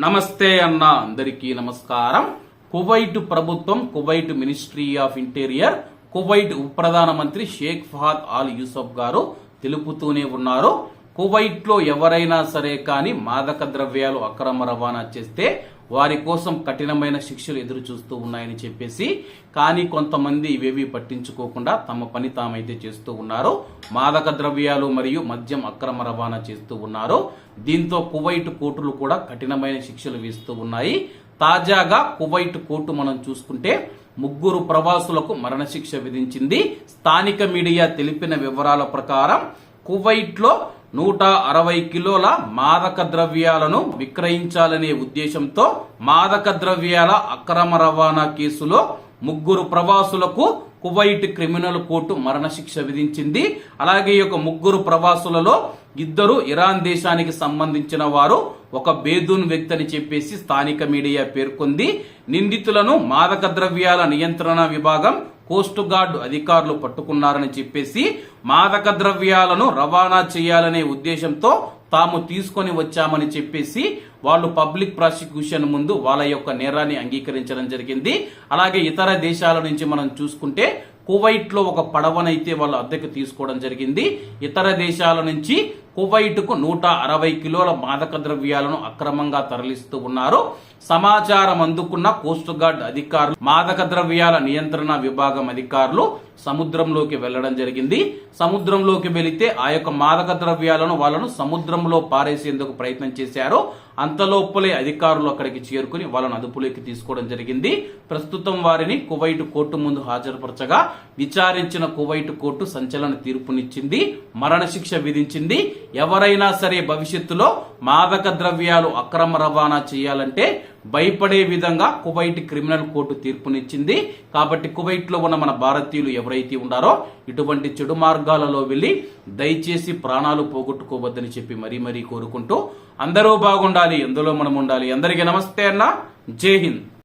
నమస్తే అన్న అందరికీ నమస్కారం. కువైట్ ప్రభుత్వం, Kuwait ministry of interior, Kuwait ఉప ప్రధానమంత్రి షేక్ ఫహద్ ఆల్ యూసఫ్ గారు తెలుపుతూనే ఉన్నారు. కువైట్ లో ఎవరైనా సరే కానీ మాదక ద్రవ్యాలు అక్రమ రవాణా చేస్తే వారి కోసం కఠినమైన శిక్షలు ఎదురు చూస్తూ ఉన్నాయని చెప్పేసి, కానీ కొంతమంది ఇవేవి పట్టించుకోకుండా తమ పని తామైతే చేస్తూ ఉన్నారు. మాదక ద్రవ్యాలు మరియు మద్యం అక్రమ రవాణా చేస్తూ ఉన్నారు. దీంతో కువైట్ కోర్టులు కూడా కఠినమైన శిక్షలు వేస్తూ ఉన్నాయి. తాజాగా కువైట్ కోర్టు మనం చూసుకుంటే 3 ప్రవాసులకు మరణశిక్ష విధించింది. స్థానిక మీడియా తెలిపిన వివరాల ప్రకారం కువైట్ లో 160 కిలోల మాదక ద్రవ్యాలను విక్రయించాలనే ఉద్దేశంతో మాదక ద్రవ్యాల అక్రమ రవాణా కేసులో 3 ప్రవాసులకు కువైట్ క్రిమినల్ కోర్టు మరణశిక్ష విధించింది. అలాగే ఈ 3 ప్రవాసులలో 2 ఇరాన్ దేశానికి సంబంధించిన వారు, ఒక బేదూన్ వ్యక్తి అని చెప్పేసి స్థానిక మీడియా పేర్కొంది. నిందితులను మాదక ద్రవ్యాల నియంత్రణ విభాగం, కోస్ట్ గార్డ్ అధికారులు పట్టుకున్నారని చెప్పేసి, మాదక ద్రవ్యాలను రవాణా చేయాలనే ఉద్దేశంతో తాము తీసుకొని వచ్చామని చెప్పేసి వాళ్ళు పబ్లిక్ ప్రాసిక్యూషన్ ముందు వాళ్ళ యొక్క నేరాన్ని అంగీకరించడం జరిగింది. అలాగే ఇతర దేశాల నుంచి మనం చూసుకుంటే కువైట్ లో ఒక పడవనైతే వాళ్ళు అద్దెకు తీసుకోవడం జరిగింది. ఇతర దేశాల నుంచి కువైట్ కు 160 కిలోల మాదక ద్రవ్యాలను అక్రమంగా తరలిస్తూ ఉన్నారు. సమాచారం అందుకున్న కోస్ట్ గార్డ్ అధికారులు, మాదక ద్రవ్యాల నియంత్రణ విభాగం అధికారులు సముద్రంలోకి వెళ్లడం జరిగింది. సముద్రంలోకి వెళితే ఆ యొక్క మాదక ద్రవ్యాలను వాళ్ళను సముద్రంలో పారేసేందుకు ప్రయత్నం చేశారు. అంతలోపలే అధికారులు అక్కడికి చేరుకుని వాళ్ళను అదుపులోకి తీసుకోవడం జరిగింది. ప్రస్తుతం వారిని కువైట్ కోర్టు ముందు హాజరుపరచగా విచారించిన కువైట్ కోర్టు సంచలన తీర్పునిచ్చింది, మరణశిక్ష విధించింది. ఎవరైనా సరే భవిష్యత్తులో మాదక ద్రవ్యాలు అక్రమ రవాణా చేయాలంటే భయపడే విధంగా కువైట్ క్రిమినల్ కోర్టు తీర్పునిచ్చింది. కాబట్టి కువైట్ లో ఉన్న మన భారతీయులు ఎవరైతే ఉన్నారో ఇటువంటి చెడు మార్గాలలో వెళ్లి దయచేసి ప్రాణాలు పోగొట్టుకోవద్దని చెప్పి మరీ కోరుకుంటూ, అందరూ బాగుండాలి, ఎందులో మనం ఉండాలి. అందరికీ నమస్తే అన్న, జై హింద్.